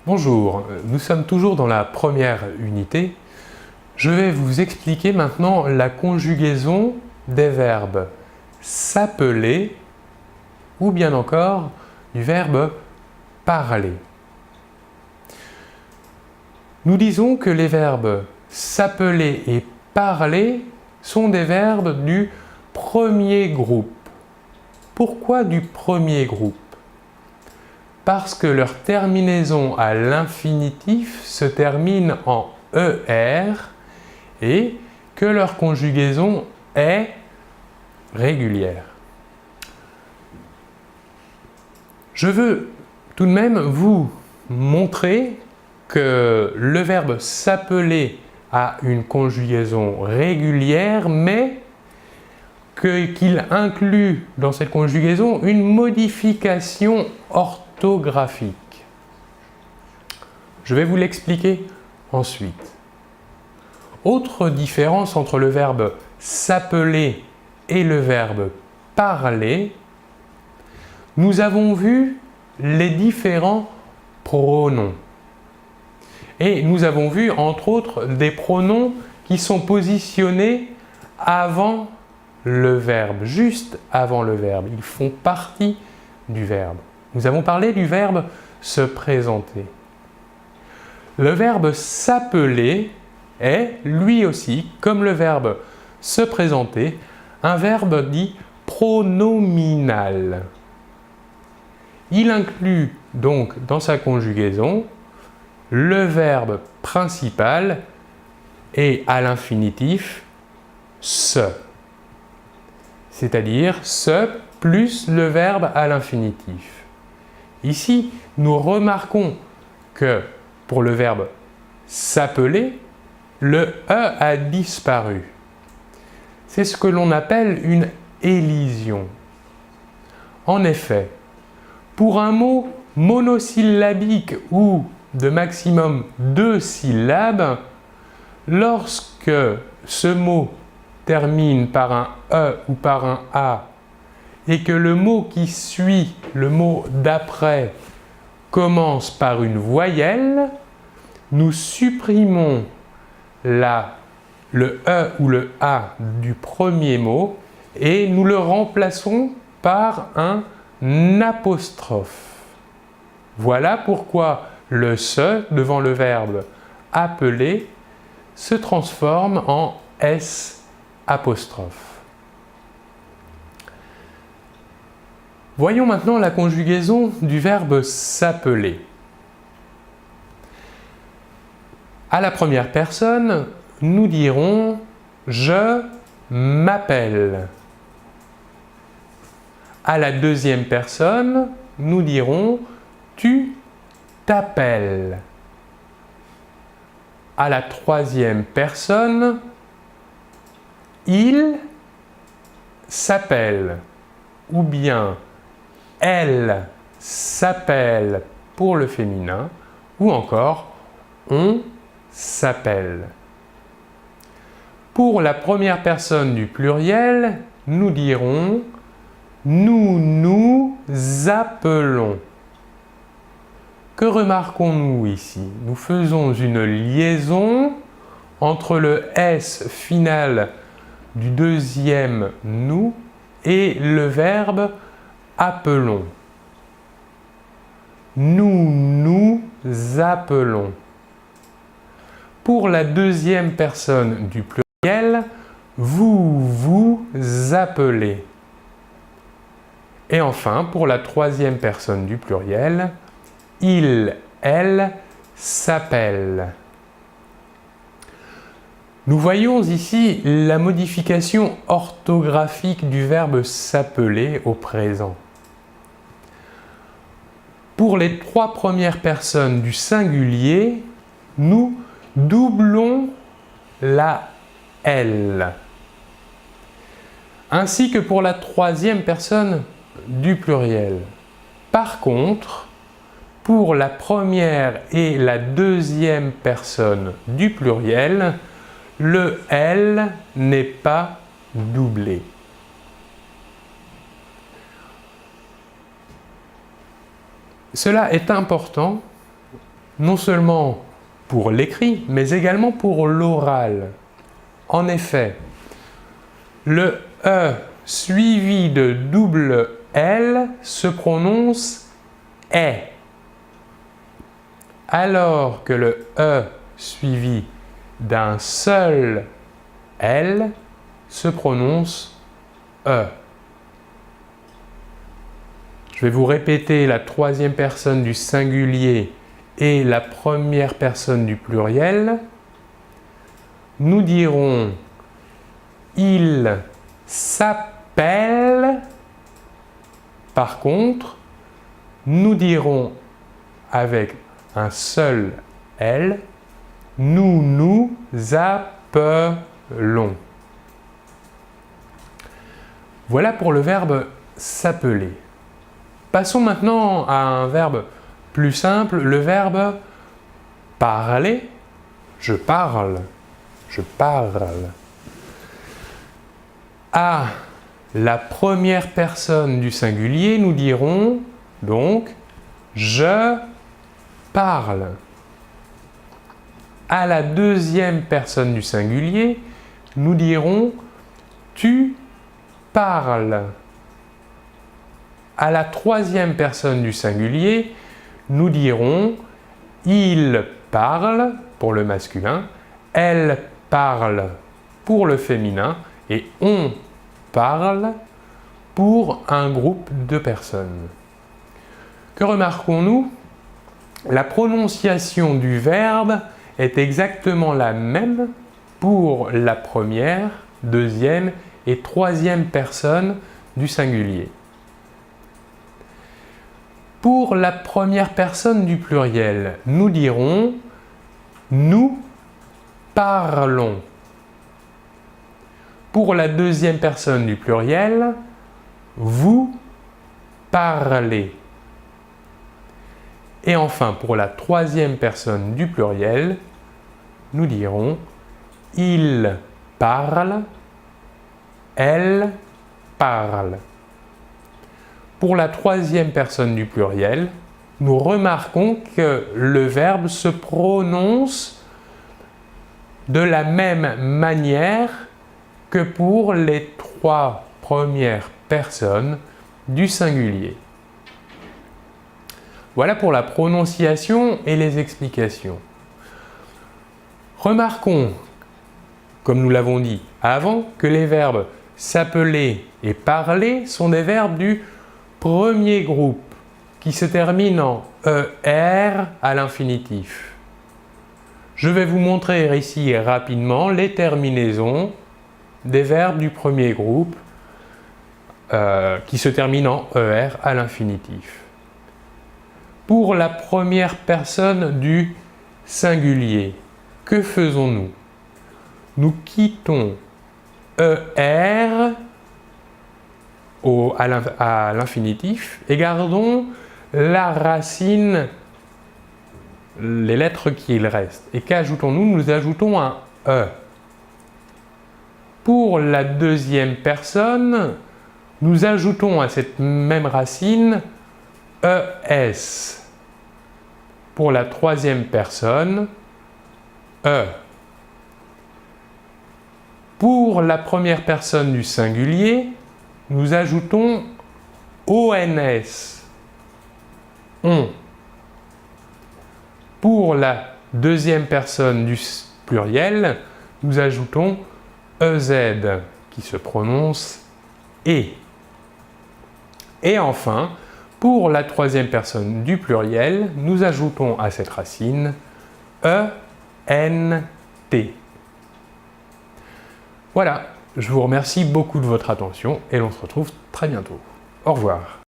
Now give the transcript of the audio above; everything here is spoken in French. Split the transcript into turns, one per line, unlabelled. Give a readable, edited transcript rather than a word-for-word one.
Bonjour, nous sommes toujours dans la première unité. Je vais vous expliquer maintenant la conjugaison des verbes s'appeler ou bien encore du verbe parler. Nous disons que les verbes s'appeler et parler sont des verbes du premier groupe. Pourquoi du premier groupe? Parce que leur terminaison à l'infinitif se termine en ER et que leur conjugaison est régulière. Je veux tout de même vous montrer que le verbe s'appeler a une conjugaison régulière, mais qu'il inclut dans cette conjugaison une modification orthographique. Je vais vous l'expliquer ensuite. Autre différence entre le verbe s'appeler et le verbe parler, nous avons vu les différents pronoms. Et nous avons vu entre autres des pronoms qui sont positionnés avant le verbe, juste avant le verbe. Ils font partie du verbe. Nous avons parlé du verbe se présenter. Le verbe s'appeler est, lui aussi, comme le verbe se présenter, un verbe dit pronominal. Il inclut donc dans sa conjugaison le verbe principal et à l'infinitif se. C'est-à-dire se plus le verbe à l'infinitif. Ici, nous remarquons que pour le verbe s'appeler, le E a disparu. C'est ce que l'on appelle une élision. En effet, pour un mot monosyllabique ou de maximum 2 syllabes, lorsque ce mot termine par un E ou par un A et que le mot qui suit, le mot d'après, commence par une voyelle, nous supprimons le E ou le A du premier mot et nous le remplaçons par un apostrophe. Voilà pourquoi le se devant le verbe appeler se transforme en S apostrophe. Voyons maintenant la conjugaison du verbe s'appeler. À la première personne, nous dirons « je m'appelle ». À la deuxième personne, nous dirons « tu t'appelles ». À la troisième personne, il s'appelle ou bien elle s'appelle pour le féminin ou encore on s'appelle. Pour la première personne du pluriel, nous dirons nous nous appelons. Que remarquons-nous ici? Nous faisons une liaison entre le S final du deuxième nous et le verbe appelons. Nous nous appelons. Pour la deuxième personne du pluriel, vous vous appelez. Et enfin, pour la troisième personne du pluriel, il, elle s'appelle. Nous voyons ici la modification orthographique du verbe s'appeler au présent. Pour les trois premières personnes du singulier, nous doublons la L. Ainsi que pour la troisième personne du pluriel. Par contre, pour la première et la deuxième personne du pluriel, le L n'est pas doublé. Cela est important non seulement pour l'écrit, mais également pour l'oral. En effet, le E suivi de double L se prononce est, alors que le E suivi d'un seul L se prononce E. Je vais vous répéter la troisième personne du singulier et la première personne du pluriel. Nous dirons « il s'appelle ». Par contre, nous dirons avec un seul L, « nous nous appelons ». Voilà pour le verbe « s'appeler ». Passons maintenant à un verbe plus simple, le verbe « parler ». Je parle, je parle. À la première personne du singulier, nous dirons donc « je parle ». À la deuxième personne du singulier, nous dirons « tu parles ». À la troisième personne du singulier, nous dirons « il parle » pour le masculin, « elle parle » pour le féminin et « on parle » pour un groupe de personnes. Que remarquons-nous? La prononciation du verbe est exactement la même pour la première, deuxième et troisième personne du singulier. Pour la première personne du pluriel, nous dirons « nous parlons ». Pour la deuxième personne du pluriel, « vous parlez ». Et enfin, pour la troisième personne du pluriel, nous dirons « il parle », « elle parle ». Pour la troisième personne du pluriel, nous remarquons que le verbe se prononce de la même manière que pour les trois premières personnes du singulier. Voilà pour la prononciation et les explications. Remarquons, comme nous l'avons dit avant, que les verbes s'appeler et parler sont des verbes du premier groupe qui se terminent en ER à l'infinitif. Je vais vous montrer ici rapidement les terminaisons des verbes du premier groupe qui se terminent en ER à l'infinitif. Pour la première personne du singulier, que faisons-nous? Nous quittons ER à l'infinitif et gardons la racine, les lettres qu'il reste. Et qu'ajoutons-nous? Nous ajoutons un E. Pour la deuxième personne, nous ajoutons à cette même racine ES. Pour la troisième personne, E. Pour la première personne du singulier, nous ajoutons ONS. On. Pour la deuxième personne du pluriel, nous ajoutons EZ qui se prononce E. Et enfin, pour la troisième personne du pluriel, nous ajoutons à cette racine ENT. Voilà, je vous remercie beaucoup de votre attention et l'on se retrouve très bientôt. Au revoir.